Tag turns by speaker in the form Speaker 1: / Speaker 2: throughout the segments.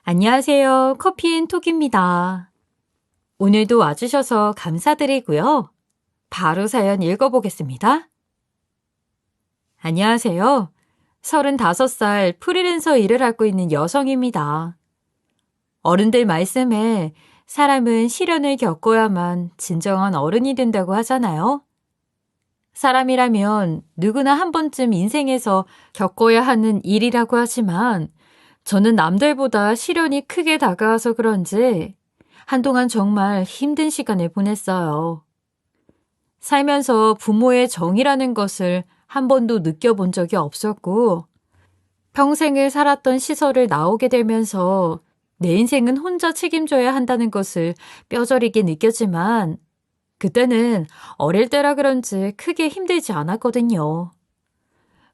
Speaker 1: 안녕하세요. 커피앤톡입니다. 오늘도 와주셔서 감사드리고요. 바로 사연 읽어보겠습니다. 안녕하세요. 35살 프리랜서 일을 하고 있는 여성입니다. 어른들 말씀에 사람은 시련을 겪어야만 진정한 어른이 된다고 하잖아요. 사람이라면 누구나 한 번쯤 인생에서 겪어야 하는 일이라고 하지만 저는 남들보다 시련이 크게 다가와서 그런지 한동안 정말 힘든 시간을 보냈어요. 살면서 부모의 정이라는 것을 한 번도 느껴본 적이 없었고, 평생을 살았던 시설을 나오게 되면서 내 인생은 혼자 책임져야 한다는 것을 뼈저리게 느꼈지만, 그때는 어릴 때라 그런지 크게 힘들지 않았거든요.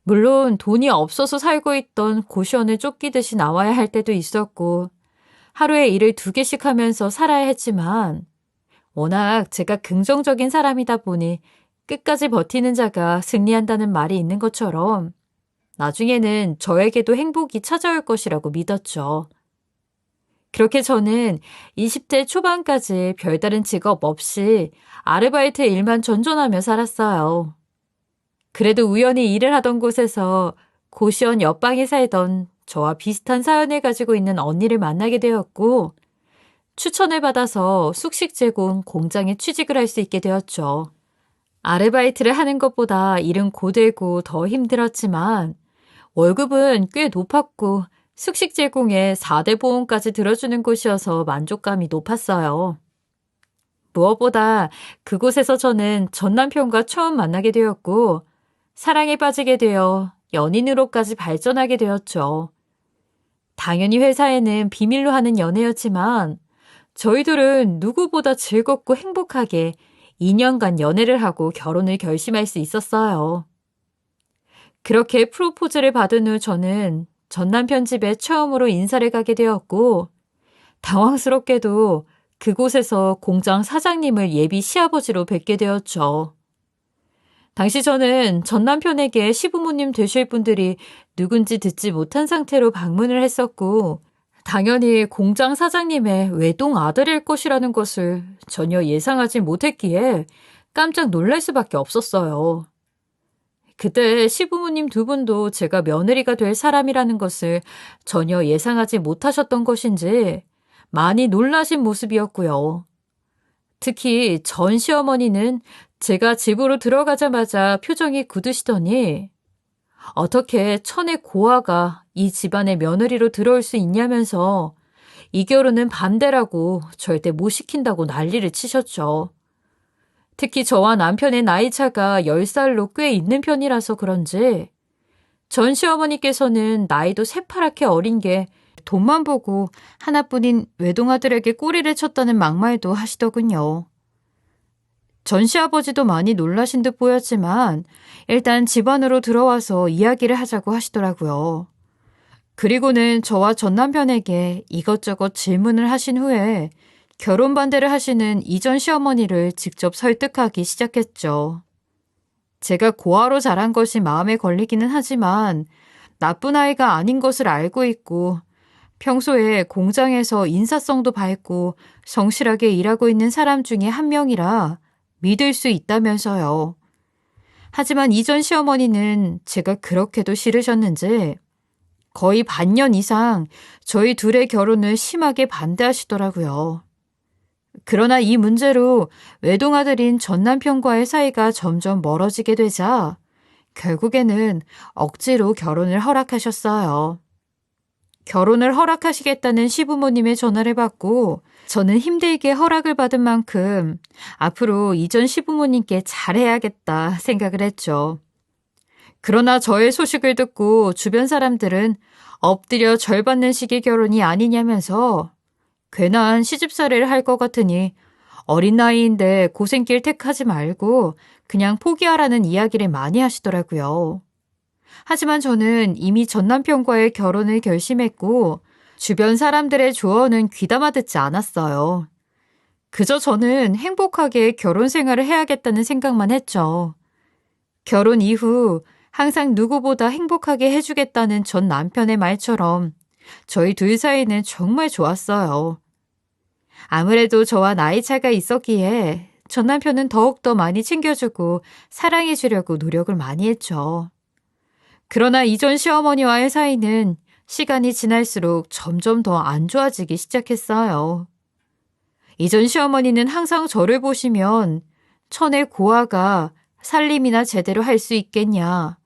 Speaker 1: 물론 돈이 없어서 살고 있던 고시원을 쫓기듯이 나와야 할 때도 있었고, 하루에 일을 2개씩 하면서 살아야 했지만, 워낙 제가 긍정적인 사람이다 보니 끝까지 버티는 자가 승리한다는 말이 있는 것처럼, 나중에는 저에게도 행복이 찾아올 것이라고 믿었죠. 그렇게 저는 20대 초반까지 별다른 직업 없이 아르바이트 일만 전전하며 살았어요. 그래도 우연히 일을 하던 곳에서 고시원 옆방에 살던 저와 비슷한 사연을 가지고 있는 언니를 만나게 되었고, 추천을 받아서 숙식 제공 공장에 취직을 할 수 있게 되었죠. 아르바이트를 하는 것보다 일은 고되고 더 힘들었지만 월급은 꽤 높았고 숙식 제공에 4대 보험까지 들어주는 곳이어서 만족감이 높았어요. 무엇보다 그곳에서 저는 전 남편과 처음 만나게 되었고 사랑에 빠지게 되어 연인으로까지 발전하게 되었죠. 당연히 회사에는 비밀로 하는 연애였지만 저희들은 누구보다 즐겁고 행복하게 2년간 연애를 하고 결혼을 결심할 수 있었어요. 그렇게 프로포즈를 받은 후 저는 전 남편 집에 처음으로 인사를 가게 되었고 당황스럽게도 그곳에서 공장 사장님을 예비 시아버지로 뵙게 되었죠. 당시 저는 전 남편에게 시부모님 되실 분들이 누군지 듣지 못한 상태로 방문을 했었고 당연히 공장 사장님의 외동 아들일 것이라는 것을 전혀 예상하지 못했기에 깜짝 놀랄 수밖에 없었어요. 그때 시부모님 2분도 제가 며느리가 될 사람이라는 것을 전혀 예상하지 못하셨던 것인지 많이 놀라신 모습이었고요. 특히 전 시어머니는 제가 집으로 들어가자마자 표정이 굳으시더니 어떻게 천의 고아가 이 집안의 며느리로 들어올 수 있냐면서 이 결혼은 반대라고 절대 못 시킨다고 난리를 치셨죠. 특히 저와 남편의 나이 차가 10살로 꽤 있는 편이라서 그런지 전 시어머니께서는 나이도 새파랗게 어린 게 돈만 보고 하나뿐인 외동아들에게 꼬리를 쳤다는 막말도 하시더군요. 전 시아버지도 많이 놀라신 듯 보였지만 일단 집 안으로 들어와서 이야기를 하자고 하시더라고요. 그리고는 저와 전 남편에게 이것저것 질문을 하신 후에 결혼 반대를 하시는 이전 시어머니를 직접 설득하기 시작했죠. 제가 고아로 자란 것이 마음에 걸리기는 하지만 나쁜 아이가 아닌 것을 알고 있고 평소에 공장에서 인사성도 밝고 성실하게 일하고 있는 사람 중에 한 명이라 믿을 수 있다면서요. 하지만 이전 시어머니는 제가 그렇게도 싫으셨는지 거의 반년 이상 저희 둘의 결혼을 심하게 반대하시더라고요. 그러나 이 문제로 외동아들인 전 남편과의 사이가 점점 멀어지게 되자 결국에는 억지로 결혼을 허락하셨어요. 결혼을 허락하시겠다는 시부모님의 전화를 받고 저는 힘들게 허락을 받은 만큼 앞으로 이전 시부모님께 잘해야겠다 생각을 했죠. 그러나 저의 소식을 듣고 주변 사람들은 엎드려 절 받는 식의 결혼이 아니냐면서 괜한 시집살이를 할 것 같으니 어린 나이인데 고생길 택하지 말고 그냥 포기하라는 이야기를 많이 하시더라고요. 하지만 저는 이미 전 남편과의 결혼을 결심했고 주변 사람들의 조언은 귀담아 듣지 않았어요. 그저 저는 행복하게 결혼 생활을 해야겠다는 생각만 했죠. 결혼 이후 항상 누구보다 행복하게 해주겠다는 전 남편의 말처럼 저희 둘 사이는 정말 좋았어요. 아무래도 저와 나이 차가 있었기에 전 남편은 더욱더 많이 챙겨주고 사랑해주려고 노력을 많이 했죠. 그러나 이전 시어머니와의 사이는 시간이 지날수록 점점 더 안 좋아지기 시작했어요. 이전 시어머니는 항상 저를 보시면 천의 고아가 살림이나 제대로 할 수 있겠냐.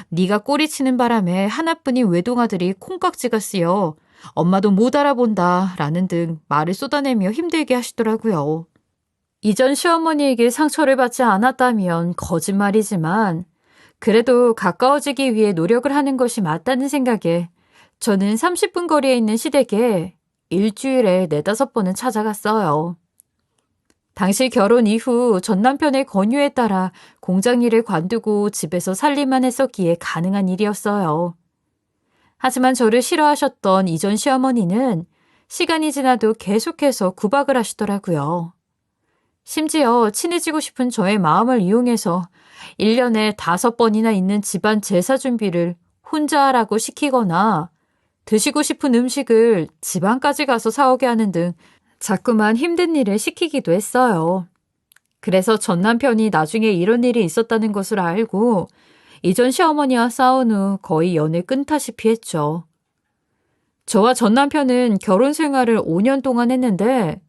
Speaker 1: 네가 꼬리치는 바람에 하나뿐인 외동아들이 콩깍지가 쓰여 엄마도 못 알아본다 라는 등 말을 쏟아내며 힘들게 하시더라고요. 이전 시어머니에게 상처를 받지 않았다면 거짓말이지만 그래도 가까워지기 위해 노력을 하는 것이 맞다는 생각에 저는 30분 거리에 있는 시댁에 일주일에 4-5번은 찾아갔어요. 당시 결혼 이후 전 남편의 권유에 따라 공장 일을 관두고 집에서 살림만 했었기에 가능한 일이었어요. 하지만 저를 싫어하셨던 이전 시어머니는 시간이 지나도 계속해서 구박을 하시더라고요. 심지어 친해지고 싶은 저의 마음을 이용해서 1년에 5번이나 있는 집안 제사 준비를 혼자 하라고 시키거나 드시고 싶은 음식을 지방까지 가서 사오게 하는 등 자꾸만 힘든 일을 시키기도 했어요. 그래서 전 남편이 나중에 이런 일이 있었다는 것을 알고 이전 시어머니와 싸운 후 거의 연을 끊다시피 했죠. 저와 전 남편은 결혼 생활을 5년 동안 했는데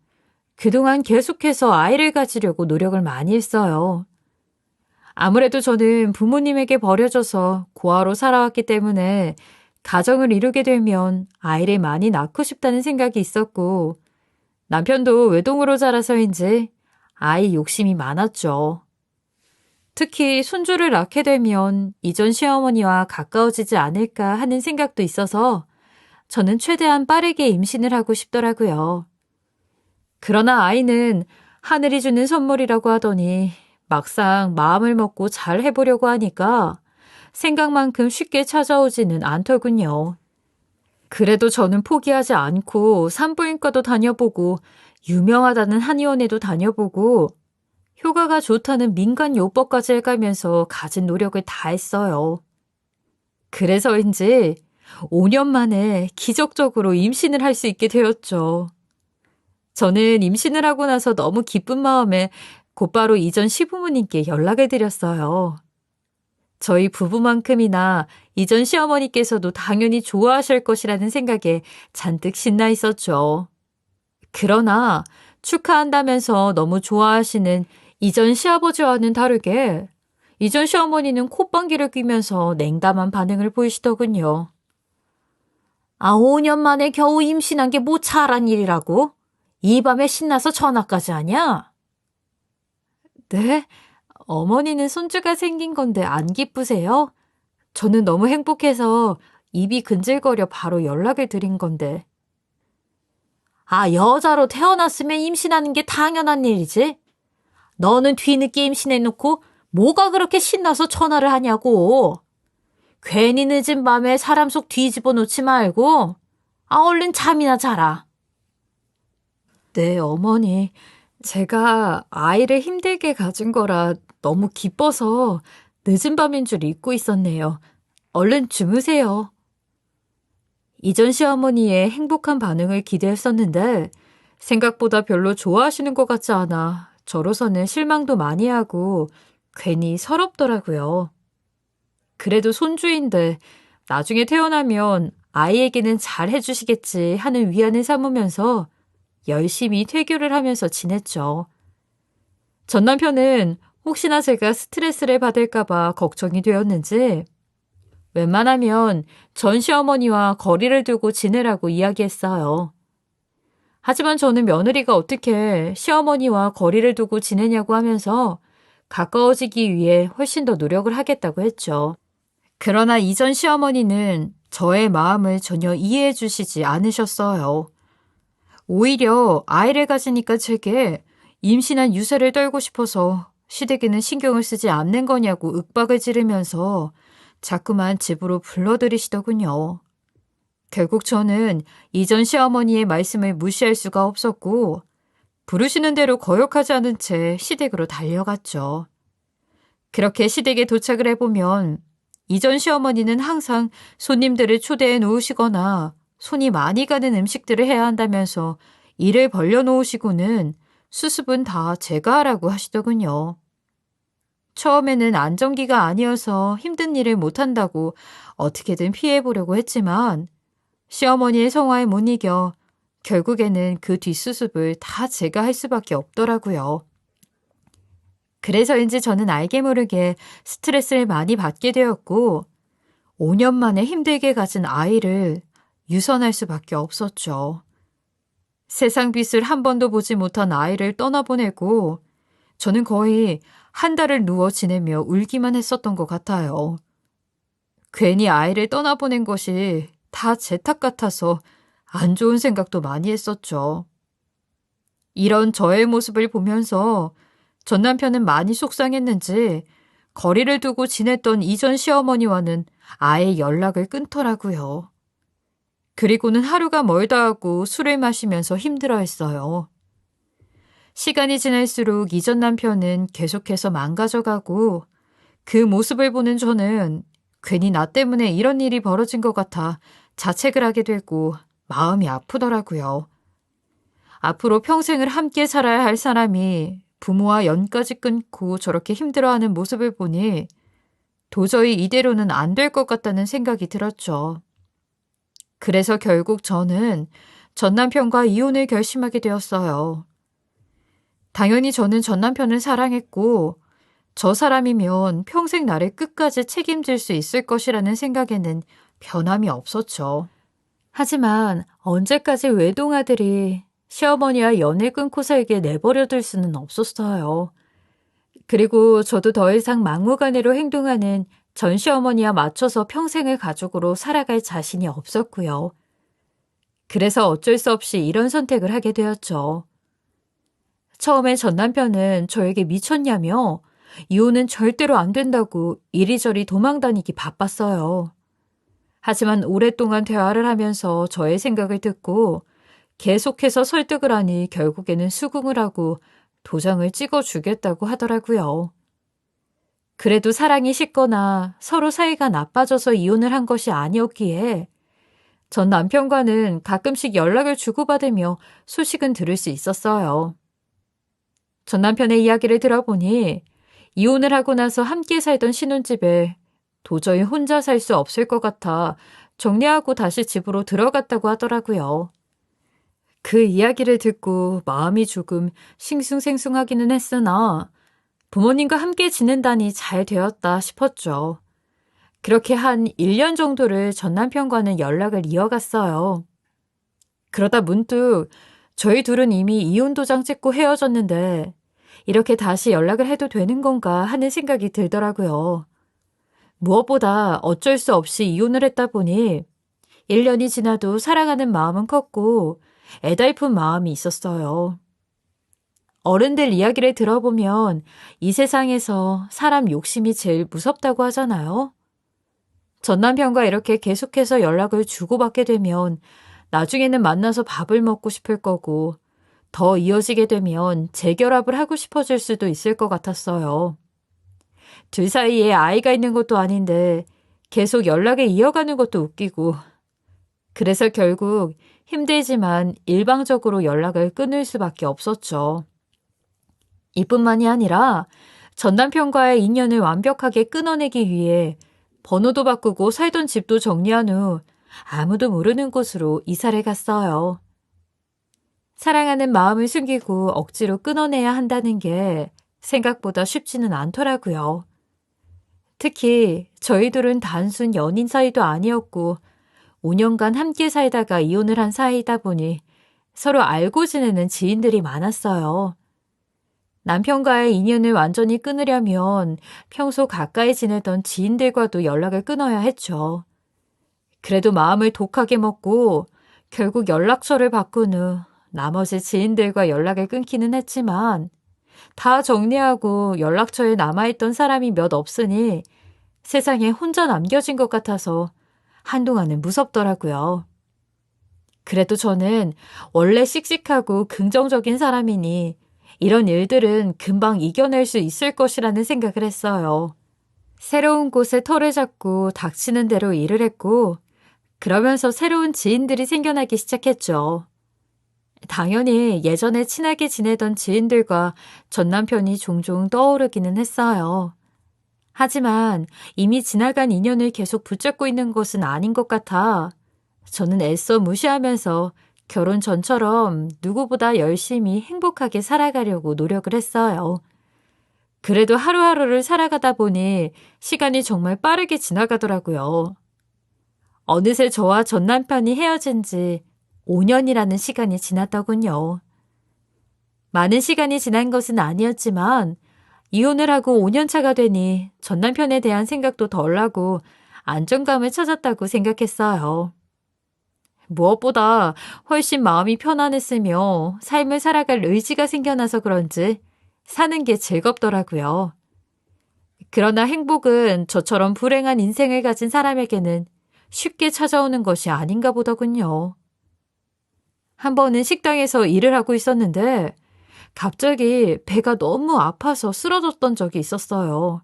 Speaker 1: 그동안 계속해서 아이를 가지려고 노력을 많이 했어요. 아무래도 저는 부모님에게 버려져서 고아로 살아왔기 때문에 가정을 이루게 되면 아이를 많이 낳고 싶다는 생각이 있었고 남편도 외동으로 자라서인지 아이 욕심이 많았죠. 특히 손주를 낳게 되면 이전 시어머니와 가까워지지 않을까 하는 생각도 있어서 저는 최대한 빠르게 임신을 하고 싶더라고요. 그러나 아이는 하늘이 주는 선물이라고 하더니 막상 마음을 먹고 잘 해보려고 하니까 생각만큼 쉽게 찾아오지는 않더군요. 그래도 저는 포기하지 않고 산부인과도 다녀보고 유명하다는 한의원에도 다녀보고 효과가 좋다는 민간요법까지 해가면서 가진 노력을 다했어요. 그래서인지 5년 만에 기적적으로 임신을 할 수 있게 되었죠. 저는 임신을 하고 나서 너무 기쁜 마음에 곧바로 이전 시부모님께 연락을 드렸어요. 저희 부부만큼이나 이전 시어머니께서도 당연히 좋아하실 것이라는 생각에 잔뜩 신나 있었죠. 그러나 축하한다면서 너무 좋아하시는 이전 시아버지와는 다르게 이전 시어머니는 콧방귀를 뀌면서 냉담한 반응을 보이시더군요. 5년 만에 겨우 임신한 게 뭐 잘한 일이라고? 이 밤에 신나서 전화까지 하냐? 네? 어머니는 손주가 생긴 건데 안 기쁘세요? 저는 너무 행복해서 입이 근질거려 바로 연락을 드린 건데. 여자로 태어났으면 임신하는 게 당연한 일이지. 너는 뒤늦게 임신해놓고 뭐가 그렇게 신나서 전화를 하냐고. 괜히 늦은 밤에 사람 속 뒤집어 놓지 말고 얼른 잠이나 자라. 네, 어머니. 제가 아이를 힘들게 가진 거라 너무 기뻐서 늦은 밤인 줄 잊고 있었네요. 얼른 주무세요. 이전 시어머니의 행복한 반응을 기대했었는데 생각보다 별로 좋아하시는 것 같지 않아 저로서는 실망도 많이 하고 괜히 서럽더라고요. 그래도 손주인데 나중에 태어나면 아이에게는 잘 해주시겠지 하는 위안을 삼으면서 열심히 퇴교를 하면서 지냈죠. 전 남편은 혹시나 제가 스트레스를 받을까봐 걱정이 되었는지 웬만하면 전 시어머니와 거리를 두고 지내라고 이야기했어요. 하지만 저는 며느리가 어떻게 시어머니와 거리를 두고 지내냐고 하면서 가까워지기 위해 훨씬 더 노력을 하겠다고 했죠. 그러나 이전 시어머니는 저의 마음을 전혀 이해해 주시지 않으셨어요. 오히려 아이를 가지니까 제게 임신한 유세를 떨고 싶어서 시댁에는 신경을 쓰지 않는 거냐고 윽박을 지르면서 자꾸만 집으로 불러들이시더군요. 결국 저는 이전 시어머니의 말씀을 무시할 수가 없었고 부르시는 대로 거역하지 않은 채 시댁으로 달려갔죠. 그렇게 시댁에 도착을 해보면 이전 시어머니는 항상 손님들을 초대해 놓으시거나 손이 많이 가는 음식들을 해야 한다면서 일을 벌려놓으시고는 수습은 다 제가 하라고 하시더군요. 처음에는 안정기가 아니어서 힘든 일을 못한다고 어떻게든 피해보려고 했지만 시어머니의 성화에 못 이겨 결국에는 그 뒷수습을 다 제가 할 수밖에 없더라고요. 그래서인지 저는 알게 모르게 스트레스를 많이 받게 되었고 5년 만에 힘들게 가진 아이를 유선할 수밖에 없었죠. 세상 빛을 한 번도 보지 못한 아이를 떠나보내고 저는 거의 한 달을 누워 지내며 울기만 했었던 것 같아요. 괜히 아이를 떠나보낸 것이 다 제 탓 같아서 안 좋은 생각도 많이 했었죠. 이런 저의 모습을 보면서 전 남편은 많이 속상했는지 거리를 두고 지냈던 이전 시어머니와는 아예 연락을 끊더라고요. 그리고는 하루가 멀다 하고 술을 마시면서 힘들어했어요. 시간이 지날수록 이전 남편은 계속해서 망가져가고 그 모습을 보는 저는 괜히 나 때문에 이런 일이 벌어진 것 같아 자책을 하게 되고 마음이 아프더라고요. 앞으로 평생을 함께 살아야 할 사람이 부모와 연까지 끊고 저렇게 힘들어하는 모습을 보니 도저히 이대로는 안 될 것 같다는 생각이 들었죠. 그래서 결국 저는 전 남편과 이혼을 결심하게 되었어요. 당연히 저는 전 남편을 사랑했고 저 사람이면 평생 나를 끝까지 책임질 수 있을 것이라는 생각에는 변함이 없었죠. 하지만 언제까지 외동아들이 시어머니와 연을 끊고 살게 내버려둘 수는 없었어요. 그리고 저도 더 이상 막무가내로 행동하는 전 시어머니와 맞춰서 평생을 가족으로 살아갈 자신이 없었고요. 그래서 어쩔 수 없이 이런 선택을 하게 되었죠. 처음에 전 남편은 저에게 미쳤냐며 이혼은 절대로 안 된다고 이리저리 도망다니기 바빴어요. 하지만 오랫동안 대화를 하면서 저의 생각을 듣고 계속해서 설득을 하니 결국에는 수긍을 하고 도장을 찍어주겠다고 하더라고요. 그래도 사랑이 식거나 서로 사이가 나빠져서 이혼을 한 것이 아니었기에 전 남편과는 가끔씩 연락을 주고받으며 소식은 들을 수 있었어요. 전 남편의 이야기를 들어보니 이혼을 하고 나서 함께 살던 신혼집에 도저히 혼자 살 수 없을 것 같아 정리하고 다시 집으로 들어갔다고 하더라고요. 그 이야기를 듣고 마음이 조금 싱숭생숭하기는 했으나 부모님과 함께 지낸다니 잘 되었다 싶었죠. 그렇게 한 1년 정도를 전 남편과는 연락을 이어갔어요. 그러다 문득 저희 둘은 이미 이혼 도장 찍고 헤어졌는데 이렇게 다시 연락을 해도 되는 건가 하는 생각이 들더라고요. 무엇보다 어쩔 수 없이 이혼을 했다 보니 1년이 지나도 사랑하는 마음은 컸고 애달픈 마음이 있었어요. 어른들 이야기를 들어보면 이 세상에서 사람 욕심이 제일 무섭다고 하잖아요. 전 남편과 이렇게 계속해서 연락을 주고받게 되면 나중에는 만나서 밥을 먹고 싶을 거고 더 이어지게 되면 재결합을 하고 싶어질 수도 있을 것 같았어요. 둘 사이에 아이가 있는 것도 아닌데 계속 연락을 이어가는 것도 웃기고 그래서 결국 힘들지만 일방적으로 연락을 끊을 수밖에 없었죠. 이뿐만이 아니라 전 남편과의 인연을 완벽하게 끊어내기 위해 번호도 바꾸고 살던 집도 정리한 후 아무도 모르는 곳으로 이사를 갔어요. 사랑하는 마음을 숨기고 억지로 끊어내야 한다는 게 생각보다 쉽지는 않더라고요. 특히 저희들은 단순 연인 사이도 아니었고 5년간 함께 살다가 이혼을 한 사이이다 보니 서로 알고 지내는 지인들이 많았어요. 남편과의 인연을 완전히 끊으려면 평소 가까이 지내던 지인들과도 연락을 끊어야 했죠. 그래도 마음을 독하게 먹고 결국 연락처를 바꾼 후 나머지 지인들과 연락을 끊기는 했지만 다 정리하고 연락처에 남아있던 사람이 몇 없으니 세상에 혼자 남겨진 것 같아서 한동안은 무섭더라고요. 그래도 저는 원래 씩씩하고 긍정적인 사람이니 이런 일들은 금방 이겨낼 수 있을 것이라는 생각을 했어요. 새로운 곳에 터를 잡고 닥치는 대로 일을 했고 그러면서 새로운 지인들이 생겨나기 시작했죠. 당연히 예전에 친하게 지내던 지인들과 전 남편이 종종 떠오르기는 했어요. 하지만 이미 지나간 인연을 계속 붙잡고 있는 것은 아닌 것 같아 저는 애써 무시하면서 결혼 전처럼 누구보다 열심히 행복하게 살아가려고 노력을 했어요. 그래도 하루하루를 살아가다 보니 시간이 정말 빠르게 지나가더라고요. 어느새 저와 전 남편이 헤어진 지 5년이라는 시간이 지났더군요. 많은 시간이 지난 것은 아니었지만 이혼을 하고 5년 차가 되니 전 남편에 대한 생각도 덜하고 안정감을 찾았다고 생각했어요. 무엇보다 훨씬 마음이 편안했으며 삶을 살아갈 의지가 생겨나서 그런지 사는 게 즐겁더라고요. 그러나 행복은 저처럼 불행한 인생을 가진 사람에게는 쉽게 찾아오는 것이 아닌가 보더군요. 한 번은 식당에서 일을 하고 있었는데 갑자기 배가 너무 아파서 쓰러졌던 적이 있었어요.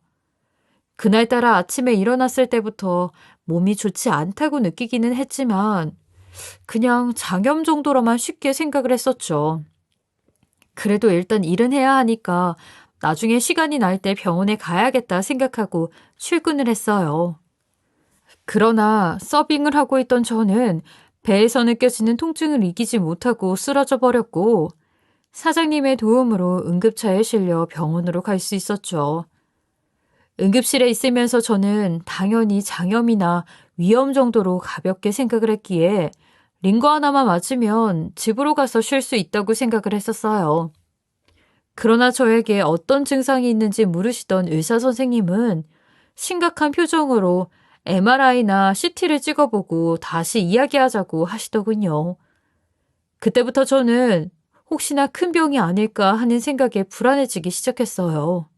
Speaker 1: 그날따라 아침에 일어났을 때부터 몸이 좋지 않다고 느끼기는 했지만 그냥 장염 정도로만 쉽게 생각을 했었죠. 그래도 일단 일은 해야 하니까 나중에 시간이 날 때 병원에 가야겠다 생각하고 출근을 했어요. 그러나 서빙을 하고 있던 저는 배에서 느껴지는 통증을 이기지 못하고 쓰러져 버렸고 사장님의 도움으로 응급차에 실려 병원으로 갈 수 있었죠. 응급실에 있으면서 저는 당연히 장염이나 위염 정도로 가볍게 생각을 했기에 링거 하나만 맞으면 집으로 가서 쉴 수 있다고 생각을 했었어요. 그러나 저에게 어떤 증상이 있는지 물으시던 의사 선생님은 심각한 표정으로 MRI나 CT를 찍어보고 다시 이야기하자고 하시더군요. 그때부터 저는 혹시나 큰 병이 아닐까 하는 생각에 불안해지기 시작했어요.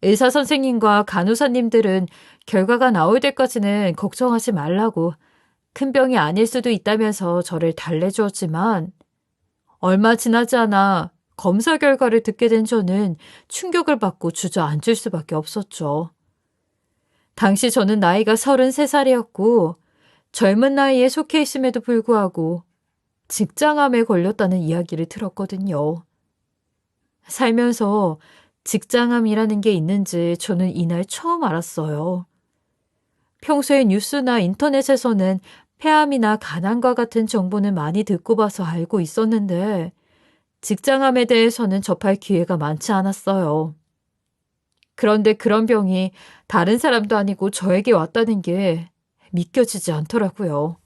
Speaker 1: 의사 선생님과 간호사님들은 결과가 나올 때까지는 걱정하지 말라고 큰 병이 아닐 수도 있다면서 저를 달래주었지만 얼마 지나지 않아 검사 결과를 듣게 된 저는 충격을 받고 주저앉을 수밖에 없었죠. 당시 저는 나이가 33살이었고 젊은 나이에 속해 있음에도 불구하고 직장암에 걸렸다는 이야기를 들었거든요. 살면서 직장암이라는 게 있는지 저는 이날 처음 알았어요. 평소에 뉴스나 인터넷에서는 폐암이나 간암과 같은 정보는 많이 듣고 봐서 알고 있었는데 직장암에 대해서는 접할 기회가 많지 않았어요. 그런데 그런 병이 다른 사람도 아니고 저에게 왔다는 게 믿겨지지 않더라고요.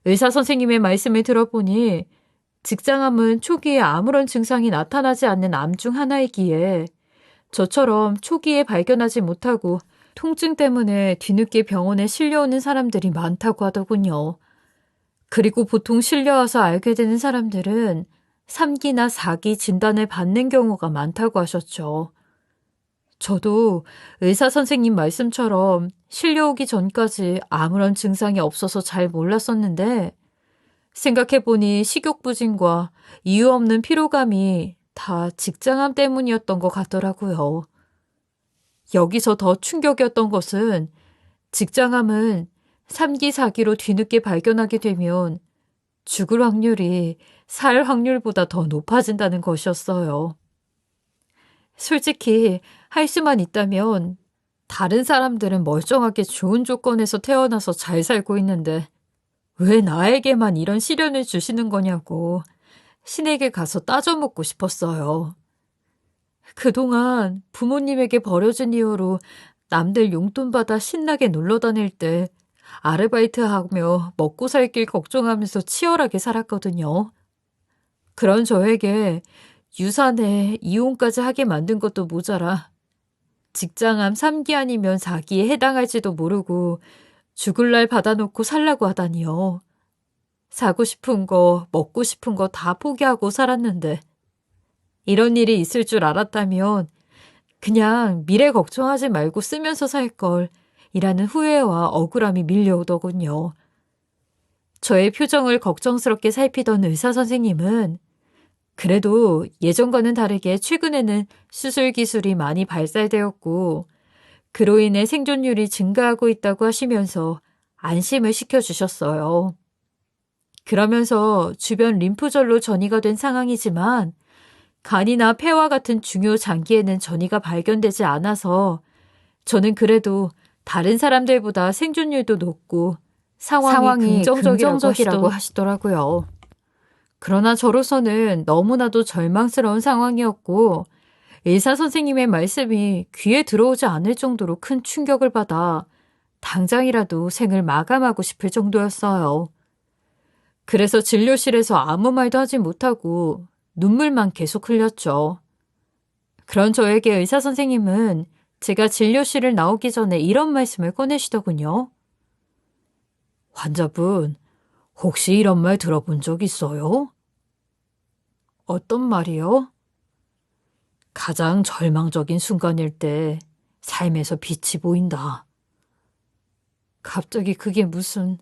Speaker 1: 의사 선생님의 말씀을 들어보니 직장암은 초기에 아무런 증상이 나타나지 않는 암 중 하나이기에 저처럼 초기에 발견하지 못하고 통증 때문에 뒤늦게 병원에 실려오는 사람들이 많다고 하더군요. 그리고 보통 실려와서 알게 되는 사람들은 3기나 4기 진단을 받는 경우가 많다고 하셨죠. 저도 의사 선생님 말씀처럼 실려오기 전까지 아무런 증상이 없어서 잘 몰랐었는데 생각해보니 식욕부진과 이유 없는 피로감이 다 직장암 때문이었던 것 같더라고요. 여기서 더 충격이었던 것은 직장암은 3기, 4기로 뒤늦게 발견하게 되면 죽을 확률이 살 확률보다 더 높아진다는 것이었어요. 솔직히 할 수만 있다면 다른 사람들은 멀쩡하게 좋은 조건에서 태어나서 잘 살고 있는데 왜 나에게만 이런 시련을 주시는 거냐고 신에게 가서 따져먹고 싶었어요. 그동안 부모님에게 버려진 이유로 남들 용돈 받아 신나게 놀러 다닐 때 아르바이트하며 먹고 살 길 걱정하면서 치열하게 살았거든요. 그런 저에게 유산에 이혼까지 하게 만든 것도 모자라 직장암 3기 아니면 4기에 해당할지도 모르고 죽을 날 받아놓고 살라고 하다니요. 사고 싶은 거, 먹고 싶은 거 다 포기하고 살았는데 이런 일이 있을 줄 알았다면 그냥 미래 걱정하지 말고 쓰면서 살 걸 이라는 후회와 억울함이 밀려오더군요. 저의 표정을 걱정스럽게 살피던 의사 선생님은 그래도 예전과는 다르게 최근에는 수술 기술이 많이 발달되었고 그로 인해 생존율이 증가하고 있다고 하시면서 안심을 시켜주셨어요. 그러면서 주변 림프절로 전이가 된 상황이지만 간이나 폐와 같은 중요 장기에는 전이가 발견되지 않아서 저는 그래도 다른 사람들보다 생존율도 높고 상황이 긍정적이라고 하시더라고요. 그러나 저로서는 너무나도 절망스러운 상황이었고 의사 선생님의 말씀이 귀에 들어오지 않을 정도로 큰 충격을 받아 당장이라도 생을 마감하고 싶을 정도였어요. 그래서 진료실에서 아무 말도 하지 못하고 눈물만 계속 흘렸죠. 그런 저에게 의사 선생님은 제가 진료실을 나오기 전에 이런 말씀을 꺼내시더군요. 환자분, 혹시 이런 말 들어본 적 있어요? 어떤 말이요? 가장 절망적인 순간일 때 삶에서 빛이 보인다. 갑자기 그게 무슨...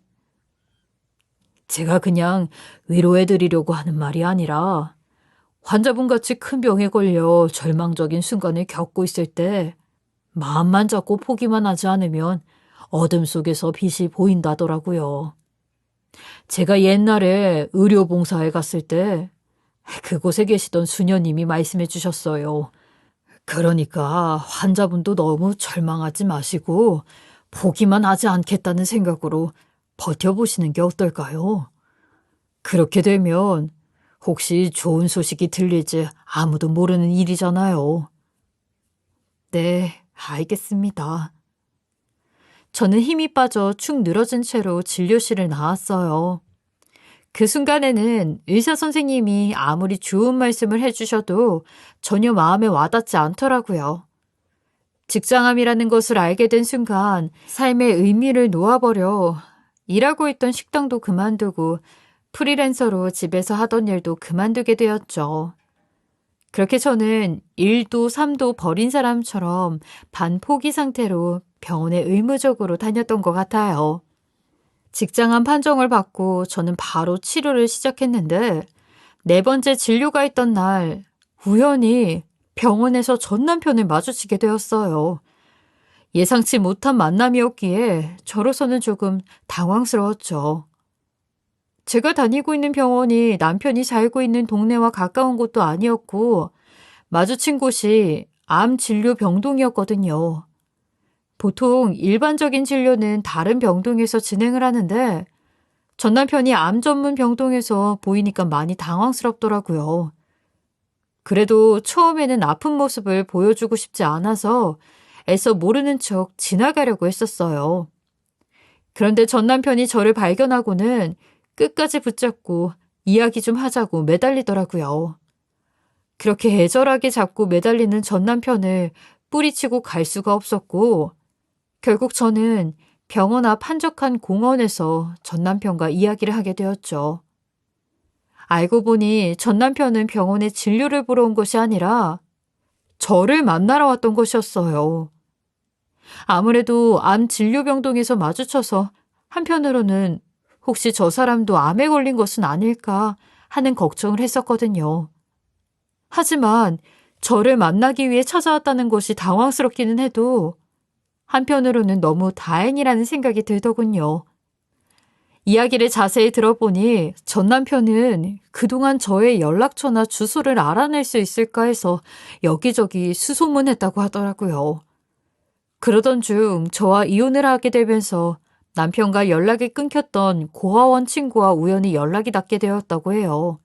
Speaker 1: 제가 그냥 위로해드리려고 하는 말이 아니라 환자분같이 큰 병에 걸려 절망적인 순간을 겪고 있을 때 마음만 잡고 포기만 하지 않으면 어둠 속에서 빛이 보인다더라고요. 제가 옛날에 의료봉사에 갔을 때 그곳에 계시던 수녀님이 말씀해 주셨어요. 그러니까 환자분도 너무 절망하지 마시고 포기만 하지 않겠다는 생각으로 버텨보시는 게 어떨까요? 그렇게 되면 혹시 좋은 소식이 들릴지 아무도 모르는 일이잖아요. 네, 알겠습니다. 저는 힘이 빠져 축 늘어진 채로 진료실을 나왔어요. 그 순간에는 의사 선생님이 아무리 좋은 말씀을 해주셔도 전혀 마음에 와닿지 않더라고요. 직장암이라는 것을 알게 된 순간 삶의 의미를 놓아버려 일하고 있던 식당도 그만두고 프리랜서로 집에서 하던 일도 그만두게 되었죠. 그렇게 저는 1도 3도 버린 사람처럼 반포기 상태로 병원에 의무적으로 다녔던 것 같아요. 직장암 판정을 받고 저는 바로 치료를 시작했는데 4번째 진료가 있던 날 우연히 병원에서 전 남편을 마주치게 되었어요. 예상치 못한 만남이었기에 저로서는 조금 당황스러웠죠. 제가 다니고 있는 병원이 남편이 살고 있는 동네와 가까운 곳도 아니었고 마주친 곳이 암 진료 병동이었거든요. 보통 일반적인 진료는 다른 병동에서 진행을 하는데 전 남편이 암 전문 병동에서 보이니까 많이 당황스럽더라고요. 그래도 처음에는 아픈 모습을 보여주고 싶지 않아서 애써 모르는 척 지나가려고 했었어요. 그런데 전 남편이 저를 발견하고는 끝까지 붙잡고 이야기 좀 하자고 매달리더라고요. 그렇게 애절하게 잡고 매달리는 전 남편을 뿌리치고 갈 수가 없었고 결국 저는 병원 앞 한적한 공원에서 전 남편과 이야기를 하게 되었죠. 알고 보니 전 남편은 병원에 진료를 보러 온 것이 아니라 저를 만나러 왔던 것이었어요. 아무래도 암 진료병동에서 마주쳐서 한편으로는 혹시 저 사람도 암에 걸린 것은 아닐까 하는 걱정을 했었거든요. 하지만 저를 만나기 위해 찾아왔다는 것이 당황스럽기는 해도 한편으로는 너무 다행이라는 생각이 들더군요. 이야기를 자세히 들어보니 전 남편은 그동안 저의 연락처나 주소를 알아낼 수 있을까 해서 여기저기 수소문했다고 하더라고요. 그러던 중 저와 이혼을 하게 되면서 남편과 연락이 끊겼던 고아원 친구와 우연히 연락이 닿게 되었다고 해요.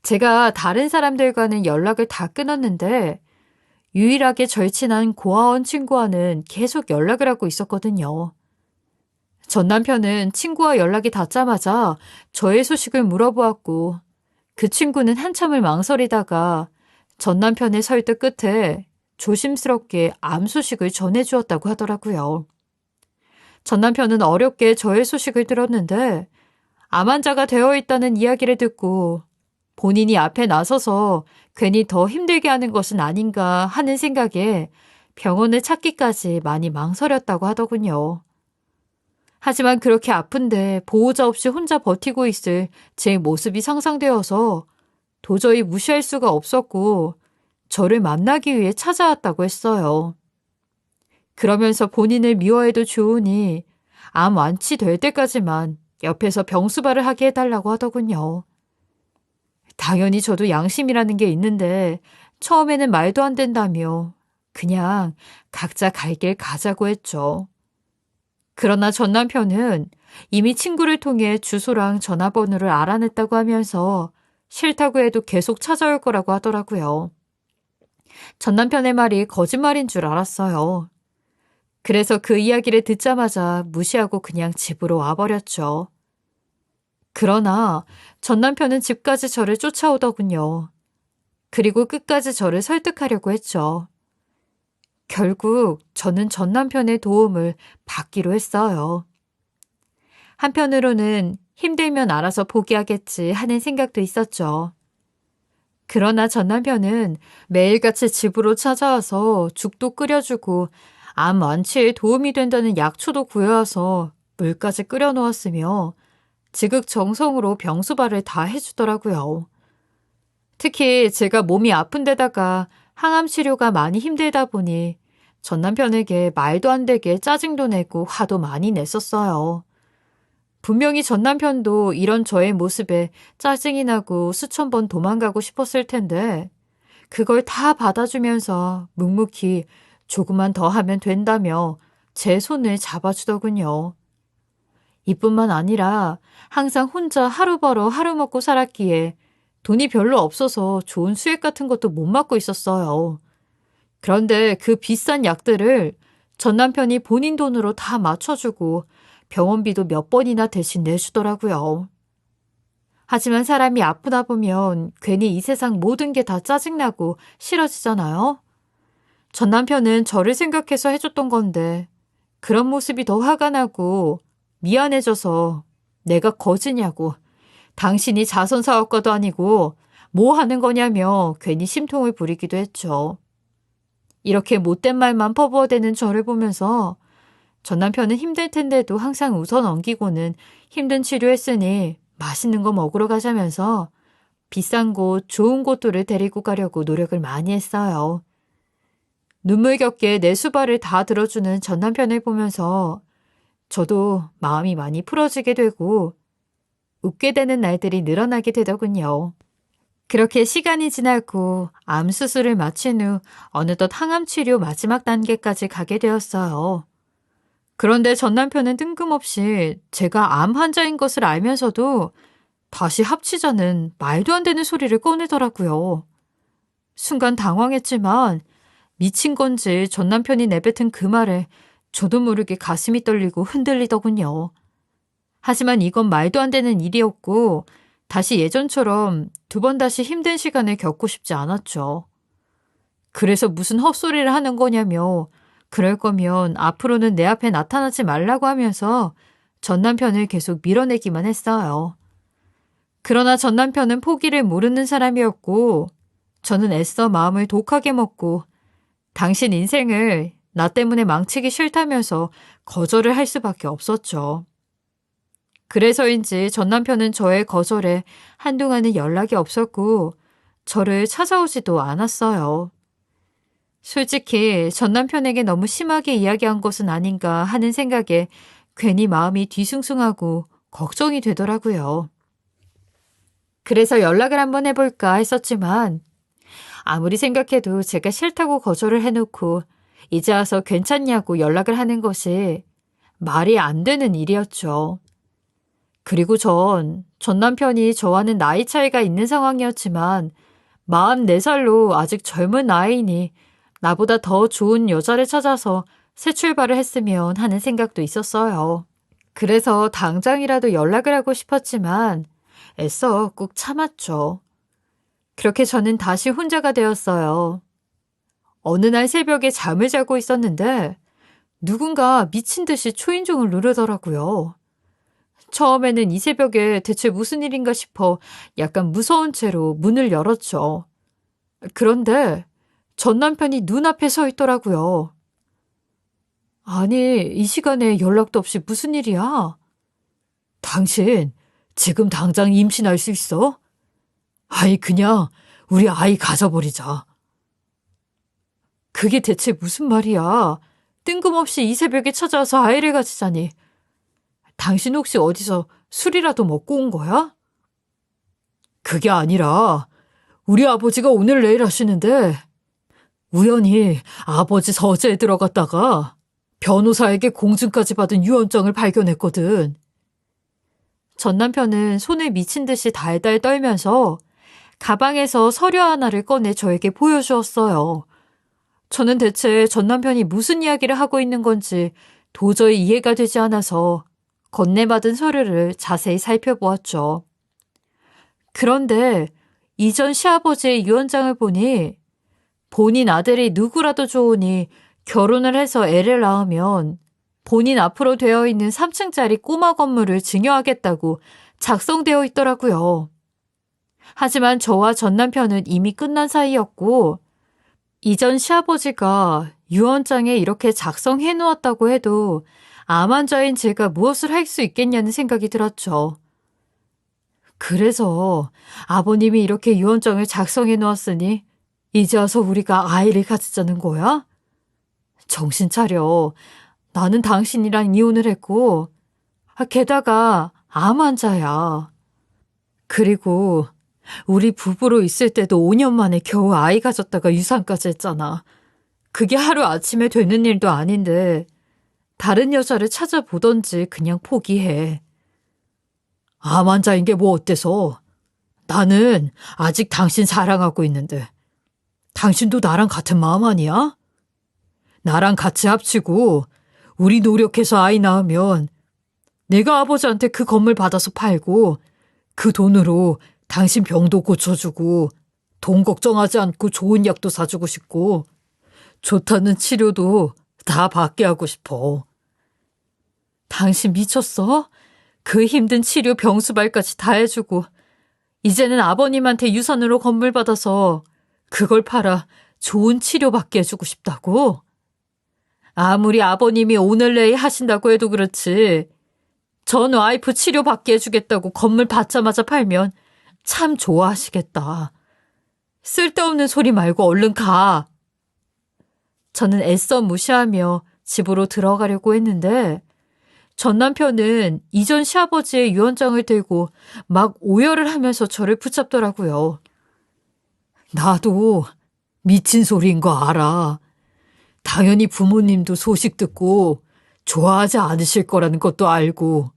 Speaker 1: 제가 다른 사람들과는 연락을 다 끊었는데 유일하게 절친한 고아원 친구와는 계속 연락을 하고 있었거든요. 전 남편은 친구와 연락이 닿자마자 저의 소식을 물어보았고 그 친구는 한참을 망설이다가 전 남편의 설득 끝에 조심스럽게 암 소식을 전해주었다고 하더라고요. 전 남편은 어렵게 저의 소식을 들었는데 암 환자가 되어 있다는 이야기를 듣고 본인이 앞에 나서서 괜히 더 힘들게 하는 것은 아닌가 하는 생각에 병원을 찾기까지 많이 망설였다고 하더군요. 하지만 그렇게 아픈데 보호자 없이 혼자 버티고 있을 제 모습이 상상되어서 도저히 무시할 수가 없었고 저를 만나기 위해 찾아왔다고 했어요. 그러면서 본인을 미워해도 좋으니 암 완치될 때까지만 옆에서 병수발을 하게 해달라고 하더군요. 당연히 저도 양심이라는 게 있는데 처음에는 말도 안 된다며 그냥 각자 갈 길 가자고 했죠. 그러나 전 남편은 이미 친구를 통해 주소랑 전화번호를 알아냈다고 하면서 싫다고 해도 계속 찾아올 거라고 하더라고요. 전 남편의 말이 거짓말인 줄 알았어요. 그래서 그 이야기를 듣자마자 무시하고 그냥 집으로 와버렸죠. 그러나 전 남편은 집까지 저를 쫓아오더군요. 그리고 끝까지 저를 설득하려고 했죠. 결국 저는 전 남편의 도움을 받기로 했어요. 한편으로는 힘들면 알아서 포기하겠지 하는 생각도 있었죠. 그러나 전 남편은 매일같이 집으로 찾아와서 죽도 끓여주고 암 완치에 도움이 된다는 약초도 구해와서 물까지 끓여 놓았으며 지극정성으로 병수발을 다 해주더라고요. 특히 제가 몸이 아픈 데다가 항암 치료가 많이 힘들다 보니 전 남편에게 말도 안 되게 짜증도 내고 화도 많이 냈었어요. 분명히 전 남편도 이런 저의 모습에 짜증이 나고 수천 번 도망가고 싶었을 텐데 그걸 다 받아주면서 묵묵히 조금만 더 하면 된다며 제 손을 잡아주더군요. 이뿐만 아니라 항상 혼자 하루 벌어 하루 먹고 살았기에 돈이 별로 없어서 좋은 수액 같은 것도 못 맞고 있었어요. 그런데 그 비싼 약들을 전 남편이 본인 돈으로 다 맞춰주고 병원비도 몇 번이나 대신 내주더라고요. 하지만 사람이 아프다 보면 괜히 이 세상 모든 게 다 짜증나고 싫어지잖아요. 전 남편은 저를 생각해서 해줬던 건데 그런 모습이 더 화가 나고 미안해져서 내가 거지냐고 당신이 자선사업가도 아니고 뭐 하는 거냐며 괜히 심통을 부리기도 했죠. 이렇게 못된 말만 퍼부어대는 저를 보면서 전 남편은 힘들 텐데도 항상 웃어 넘기고는 힘든 치료했으니 맛있는 거 먹으러 가자면서 비싼 곳, 좋은 곳들을 데리고 가려고 노력을 많이 했어요. 눈물겹게 내 수발을 다 들어주는 전 남편을 보면서 저도 마음이 많이 풀어지게 되고 웃게 되는 날들이 늘어나게 되더군요. 그렇게 시간이 지나고 암 수술을 마친 후 어느덧 항암 치료 마지막 단계까지 가게 되었어요. 그런데 전 남편은 뜬금없이 제가 암 환자인 것을 알면서도 다시 합치자는 말도 안 되는 소리를 꺼내더라고요. 순간 당황했지만 미친 건지 전 남편이 내뱉은 그 말에 저도 모르게 가슴이 떨리고 흔들리더군요. 하지만 이건 말도 안 되는 일이었고 다시 예전처럼 두 번 다시 힘든 시간을 겪고 싶지 않았죠. 그래서 무슨 헛소리를 하는 거냐며 그럴 거면 앞으로는 내 앞에 나타나지 말라고 하면서 전 남편을 계속 밀어내기만 했어요. 그러나 전 남편은 포기를 모르는 사람이었고 저는 애써 마음을 독하게 먹고 당신 인생을 나 때문에 망치기 싫다면서 거절을 할 수밖에 없었죠. 그래서인지 전 남편은 저의 거절에 한동안은 연락이 없었고 저를 찾아오지도 않았어요. 솔직히 전 남편에게 너무 심하게 이야기한 것은 아닌가 하는 생각에 괜히 마음이 뒤숭숭하고 걱정이 되더라고요. 그래서 연락을 한번 해볼까 했었지만 아무리 생각해도 제가 싫다고 거절을 해놓고 이제 와서 괜찮냐고 연락을 하는 것이 말이 안 되는 일이었죠. 그리고 전 남편이 저와는 나이 차이가 있는 상황이었지만 44살로 아직 젊은 아이니 나보다 더 좋은 여자를 찾아서 새 출발을 했으면 하는 생각도 있었어요. 그래서 당장이라도 연락을 하고 싶었지만 애써 꾹 참았죠. 그렇게 저는 다시 혼자가 되었어요. 어느 날 새벽에 잠을 자고 있었는데 누군가 미친 듯이 초인종을 누르더라고요. 처음에는 이 새벽에 대체 무슨 일인가 싶어 약간 무서운 채로 문을 열었죠. 그런데 전 남편이 눈앞에 서 있더라고요. 아니, 이 시간에 연락도 없이 무슨 일이야? 당신 지금 당장 임신할 수 있어? 아이, 그냥 우리 아이 가져버리자. 그게 대체 무슨 말이야? 뜬금없이 이 새벽에 찾아와서 아이를 가지자니. 당신 혹시 어디서 술이라도 먹고 온 거야? 그게 아니라 우리 아버지가 오늘 내일 하시는데 우연히 아버지 서재에 들어갔다가 변호사에게 공증까지 받은 유언장을 발견했거든. 전 남편은 손을 미친 듯이 달달 떨면서 가방에서 서류 하나를 꺼내 저에게 보여주었어요. 저는 대체 전 남편이 무슨 이야기를 하고 있는 건지 도저히 이해가 되지 않아서 건네받은 서류를 자세히 살펴보았죠. 그런데 이전 시아버지의 유언장을 보니 본인 아들이 누구라도 좋으니 결혼을 해서 애를 낳으면 본인 앞으로 되어 있는 3층짜리 꼬마 건물을 증여하겠다고 작성되어 있더라고요. 하지만 저와 전 남편은 이미 끝난 사이였고 이전 시아버지가 유언장에 이렇게 작성해 놓았다고 해도 암 환자인 제가 무엇을 할 수 있겠냐는 생각이 들었죠. 그래서 아버님이 이렇게 유언장을 작성해 놓았으니 이제 와서 우리가 아이를 가지자는 거야? 정신 차려. 나는 당신이랑 이혼을 했고 게다가 암 환자야. 그리고 우리 부부로 있을 때도 5년 만에 겨우 아이 가졌다가 유산까지 했잖아. 그게 하루아침에 되는 일도 아닌데 다른 여자를 찾아보던지 그냥 포기해. 암 환자인 게 뭐 어때서? 나는 아직 당신 사랑하고 있는데 당신도 나랑 같은 마음 아니야? 나랑 같이 합치고 우리 노력해서 아이 낳으면 내가 아버지한테 그 건물 받아서 팔고 그 돈으로 당신 병도 고쳐주고 돈 걱정하지 않고 좋은 약도 사주고 싶고 좋다는 치료도 다 받게 하고 싶어. 당신 미쳤어? 그 힘든 치료 병수발까지 다 해주고 이제는 아버님한테 유산으로 건물 받아서 그걸 팔아 좋은 치료 받게 해주고 싶다고? 아무리 아버님이 오늘 내일 하신다고 해도 그렇지. 전 와이프 치료 받게 해주겠다고 건물 받자마자 팔면 참 좋아하시겠다. 쓸데없는 소리 말고 얼른 가. 저는 애써 무시하며 집으로 들어가려고 했는데 전 남편은 이전 시아버지의 유언장을 들고 막 오열을 하면서 저를 붙잡더라고요. 나도 미친 소리인 거 알아. 당연히 부모님도 소식 듣고 좋아하지 않으실 거라는 것도 알고.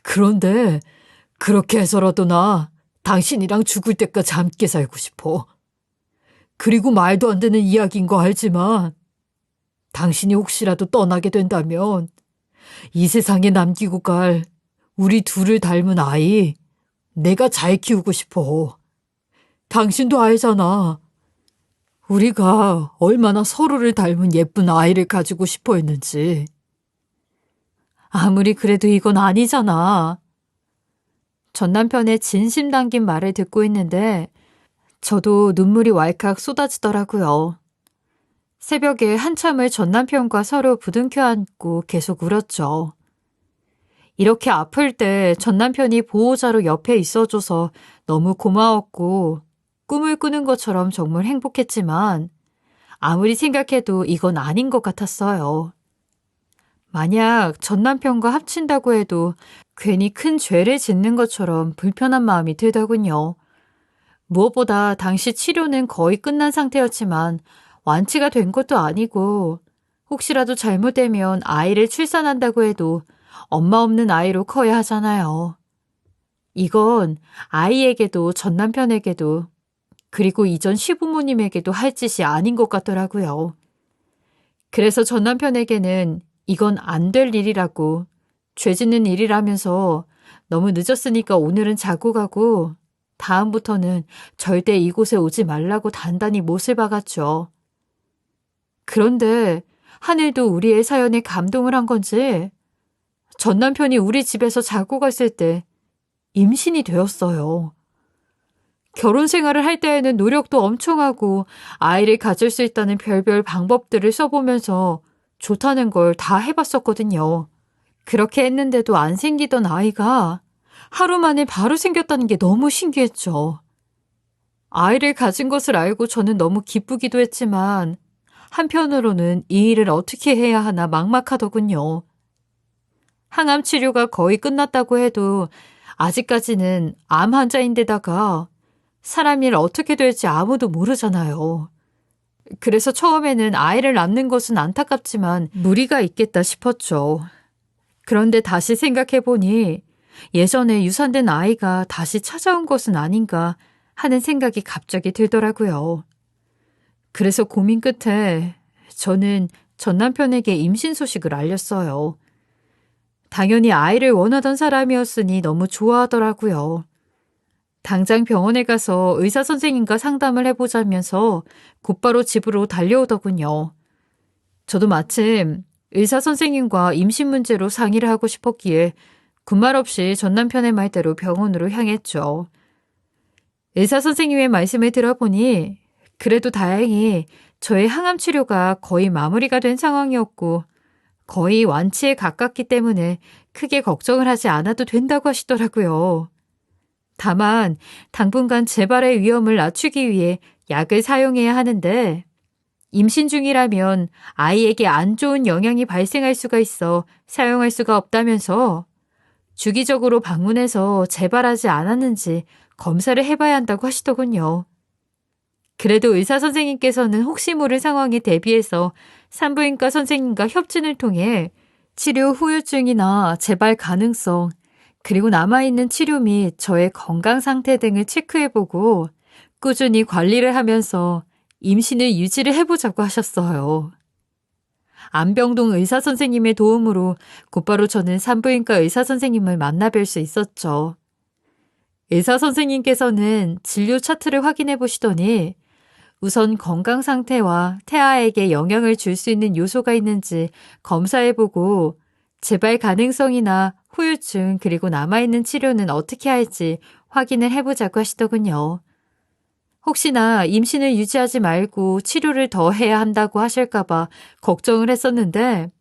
Speaker 1: 그런데 그렇게 해서라도 나 당신이랑 죽을 때까지 함께 살고 싶어. 그리고 말도 안 되는 이야기인 거 알지만 당신이 혹시라도 떠나게 된다면 이 세상에 남기고 갈 우리 둘을 닮은 아이 내가 잘 키우고 싶어. 당신도 알잖아. 우리가 얼마나 서로를 닮은 예쁜 아이를 가지고 싶어 했는지. 아무리 그래도 이건 아니잖아. 전 남편의 진심 담긴 말을 듣고 있는데 저도 눈물이 왈칵 쏟아지더라고요. 새벽에 한참을 전 남편과 서로 부둥켜 안고 계속 울었죠. 이렇게 아플 때 전 남편이 보호자로 옆에 있어줘서 너무 고마웠고 꿈을 꾸는 것처럼 정말 행복했지만 아무리 생각해도 이건 아닌 것 같았어요. 만약 전 남편과 합친다고 해도 괜히 큰 죄를 짓는 것처럼 불편한 마음이 들더군요. 무엇보다 당시 치료는 거의 끝난 상태였지만 완치가 된 것도 아니고 혹시라도 잘못되면 아이를 출산한다고 해도 엄마 없는 아이로 커야 하잖아요. 이건 아이에게도 전 남편에게도 그리고 이전 시부모님에게도 할 짓이 아닌 것 같더라고요. 그래서 전 남편에게는 이건 안 될 일이라고 죄 짓는 일이라면서 너무 늦었으니까 오늘은 자고 가고 다음부터는 절대 이곳에 오지 말라고 단단히 못을 박았죠. 그런데 하늘도 우리의 사연에 감동을 한 건지 전 남편이 우리 집에서 자고 갔을 때 임신이 되었어요. 결혼 생활을 할 때에는 노력도 엄청 하고 아이를 가질 수 있다는 별별 방법들을 써보면서 좋다는 걸 다 해봤었거든요. 그렇게 했는데도 안 생기던 아이가 하루 만에 바로 생겼다는 게 너무 신기했죠. 아이를 가진 것을 알고 저는 너무 기쁘기도 했지만 한편으로는 이 일을 어떻게 해야 하나 막막하더군요. 항암 치료가 거의 끝났다고 해도 아직까지는 암 환자인데다가 사람 일 어떻게 될지 아무도 모르잖아요. 그래서 처음에는 아이를 낳는 것은 안타깝지만 무리가 있겠다 싶었죠. 그런데 다시 생각해보니 예전에 유산된 아이가 다시 찾아온 것은 아닌가 하는 생각이 갑자기 들더라고요. 그래서 고민 끝에 저는 전 남편에게 임신 소식을 알렸어요. 당연히 아이를 원하던 사람이었으니 너무 좋아하더라고요. 당장 병원에 가서 의사 선생님과 상담을 해보자면서 곧바로 집으로 달려오더군요. 저도 마침 의사 선생님과 임신 문제로 상의를 하고 싶었기에 군말 없이 전 남편의 말대로 병원으로 향했죠. 의사 선생님의 말씀을 들어보니 그래도 다행히 저의 항암 치료가 거의 마무리가 된 상황이었고 거의 완치에 가깝기 때문에 크게 걱정을 하지 않아도 된다고 하시더라고요. 다만 당분간 재발의 위험을 낮추기 위해 약을 사용해야 하는데 임신 중이라면 아이에게 안 좋은 영향이 발생할 수가 있어 사용할 수가 없다면서 주기적으로 방문해서 재발하지 않았는지 검사를 해봐야 한다고 하시더군요. 그래도 의사 선생님께서는 혹시 모를 상황에 대비해서 산부인과 선생님과 협진을 통해 치료 후유증이나 재발 가능성, 그리고 남아있는 치료 및 저의 건강 상태 등을 체크해보고 꾸준히 관리를 하면서 임신을 유지를 해보자고 하셨어요. 안병동 의사 선생님의 도움으로 곧바로 저는 산부인과 의사 선생님을 만나뵐 수 있었죠. 의사 선생님께서는 진료 차트를 확인해 보시더니 우선 건강 상태와 태아에게 영향을 줄 수 있는 요소가 있는지 검사해보고 재발 가능성이나 후유증 그리고 남아있는 치료는 어떻게 할지 확인을 해보자고 하시더군요. 혹시나 임신을 유지하지 말고 치료를 더 해야 한다고 하실까봐 걱정을 했었는데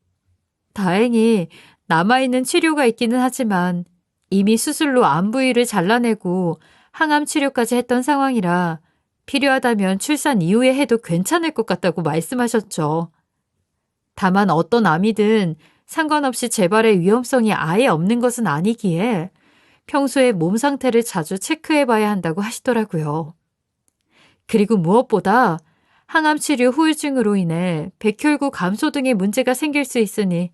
Speaker 1: 다행히 남아있는 치료가 있기는 하지만 이미 수술로 암 부위를 잘라내고 항암 치료까지 했던 상황이라 필요하다면 출산 이후에 해도 괜찮을 것 같다고 말씀하셨죠. 다만 어떤 암이든 상관없이 재발의 위험성이 아예 없는 것은 아니기에 평소에 몸 상태를 자주 체크해봐야 한다고 하시더라고요. 그리고 무엇보다 항암 치료 후유증으로 인해 백혈구 감소 등의 문제가 생길 수 있으니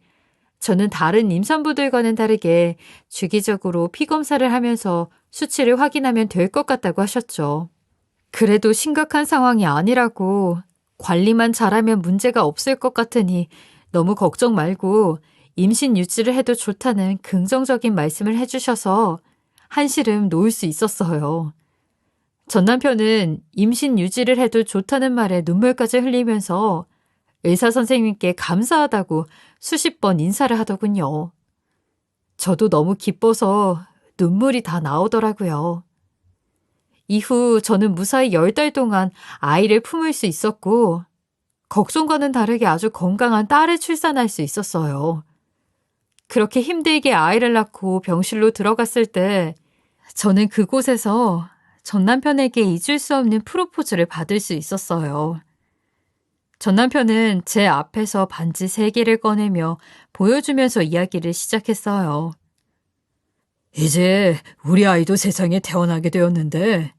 Speaker 1: 저는 다른 임산부들과는 다르게 주기적으로 피검사를 하면서 수치를 확인하면 될 것 같다고 하셨죠. 그래도 심각한 상황이 아니라고 관리만 잘하면 문제가 없을 것 같으니 너무 걱정 말고 임신 유지를 해도 좋다는 긍정적인 말씀을 해주셔서 한시름 놓을 수 있었어요. 전 남편은 임신 유지를 해도 좋다는 말에 눈물까지 흘리면서 의사 선생님께 감사하다고 수십 번 인사를 하더군요. 저도 너무 기뻐서 눈물이 다 나오더라고요. 이후 저는 무사히 10달 동안 아이를 품을 수 있었고 걱정과는 다르게 아주 건강한 딸을 출산할 수 있었어요. 그렇게 힘들게 아이를 낳고 병실로 들어갔을 때 저는 그곳에서 전 남편에게 잊을 수 없는 프로포즈를 받을 수 있었어요. 전 남편은 제 앞에서 반지 3개를 꺼내며 보여주면서 이야기를 시작했어요. 이제 우리 아이도 세상에 태어나게 되었는데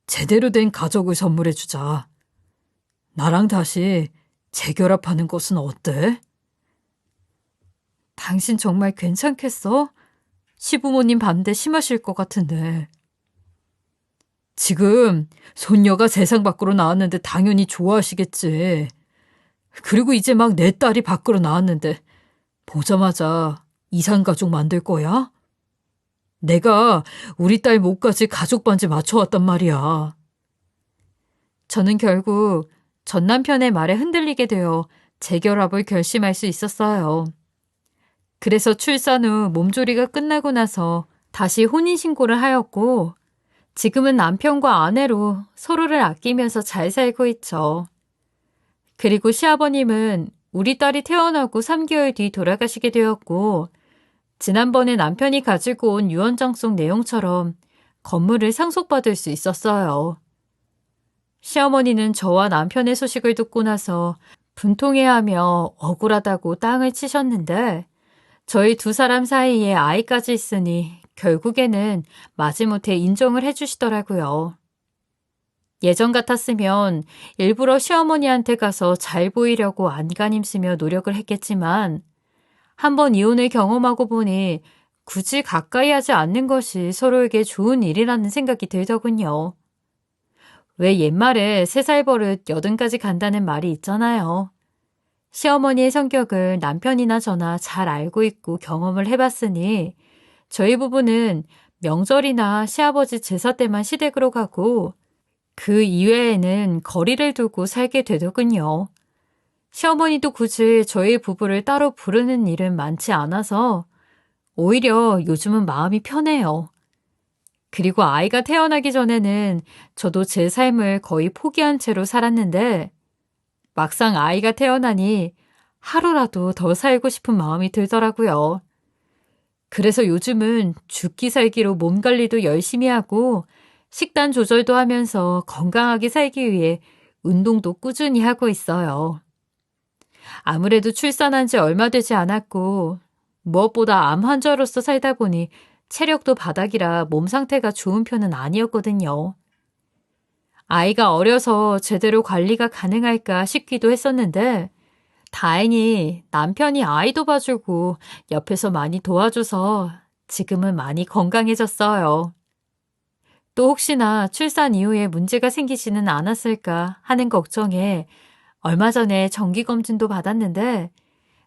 Speaker 1: 제대로 된 가족을 선물해주자. 나랑 다시 재결합하는 것은 어때? 당신 정말 괜찮겠어? 시부모님 반대 심하실 것 같은데. 지금 손녀가 세상 밖으로 나왔는데 당연히 좋아하시겠지. 그리고 이제 막 내 딸이 밖으로 나왔는데 보자마자 이산가족 만들 거야? 내가 우리 딸 목까지 가족 반지 맞춰왔단 말이야. 저는 결국 전 남편의 말에 흔들리게 되어 재결합을 결심할 수 있었어요. 그래서 출산 후 몸조리가 끝나고 나서 다시 혼인신고를 하였고 지금은 남편과 아내로 서로를 아끼면서 잘 살고 있죠. 그리고 시아버님은 우리 딸이 태어나고 3개월 뒤 돌아가시게 되었고 지난번에 남편이 가지고 온 유언장 속 내용처럼 건물을 상속받을 수 있었어요. 시어머니는 저와 남편의 소식을 듣고 나서 분통해하며 억울하다고 땅을 치셨는데 저희 두 사람 사이에 아이까지 있으니 결국에는 마지못해 인정을 해주시더라고요. 예전 같았으면 일부러 시어머니한테 가서 잘 보이려고 안간힘 쓰며 노력을 했겠지만 한번 이혼을 경험하고 보니 굳이 가까이 하지 않는 것이 서로에게 좋은 일이라는 생각이 들더군요. 왜 옛말에 3살 버릇 80까지 간다는 말이 있잖아요. 시어머니의 성격을 남편이나 저나 잘 알고 있고 경험을 해봤으니 저희 부부는 명절이나 시아버지 제사 때만 시댁으로 가고 그 이외에는 거리를 두고 살게 되더군요. 시어머니도 굳이 저희 부부를 따로 부르는 일은 많지 않아서 오히려 요즘은 마음이 편해요. 그리고 아이가 태어나기 전에는 저도 제 삶을 거의 포기한 채로 살았는데 막상 아이가 태어나니 하루라도 더 살고 싶은 마음이 들더라고요. 그래서 요즘은 죽기 살기로 몸 관리도 열심히 하고 식단 조절도 하면서 건강하게 살기 위해 운동도 꾸준히 하고 있어요. 아무래도 출산한 지 얼마 되지 않았고 무엇보다 암 환자로서 살다 보니 체력도 바닥이라 몸 상태가 좋은 편은 아니었거든요. 아이가 어려서 제대로 관리가 가능할까 싶기도 했었는데 다행히 남편이 아이도 봐주고 옆에서 많이 도와줘서 지금은 많이 건강해졌어요. 또 혹시나 출산 이후에 문제가 생기지는 않았을까 하는 걱정에 얼마 전에 정기검진도 받았는데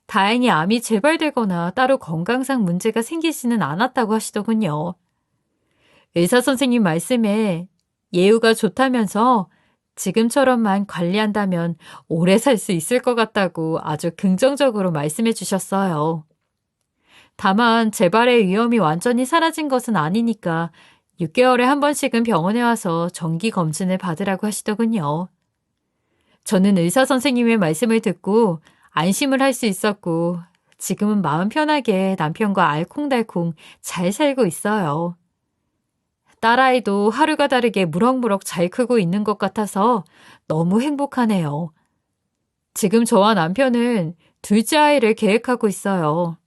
Speaker 1: 다행히 암이 재발되거나 따로 건강상 문제가 생기지는 않았다고 하시더군요. 의사 선생님 말씀에 예후가 좋다면서 지금처럼만 관리한다면 오래 살 수 있을 것 같다고 아주 긍정적으로 말씀해 주셨어요. 다만 재발의 위험이 완전히 사라진 것은 아니니까 6개월에 한 번씩은 병원에 와서 정기 검진을 받으라고 하시더군요. 저는 의사 선생님의 말씀을 듣고 안심을 할 수 있었고 지금은 마음 편하게 남편과 알콩달콩 잘 살고 있어요. 딸아이도 하루가 다르게 무럭무럭 잘 크고 있는 것 같아서 너무 행복하네요. 지금 저와 남편은 둘째 아이를 계획하고 있어요.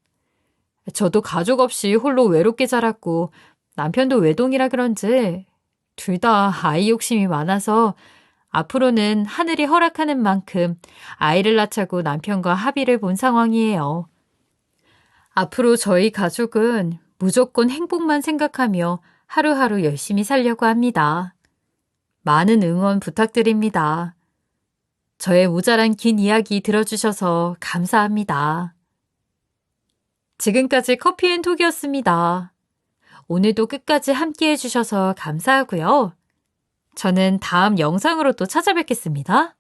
Speaker 1: 저도 가족 없이 홀로 외롭게 자랐고 남편도 외동이라 그런지 둘 다 아이 욕심이 많아서 앞으로는 하늘이 허락하는 만큼 아이를 낳자고 남편과 합의를 본 상황이에요. 앞으로 저희 가족은 무조건 행복만 생각하며 하루하루 열심히 살려고 합니다. 많은 응원 부탁드립니다. 저의 모자란 긴 이야기 들어주셔서 감사합니다. 지금까지 커피앤톡이었습니다. 오늘도 끝까지 함께 해주셔서 감사하고요. 저는 다음 영상으로 또 찾아뵙겠습니다.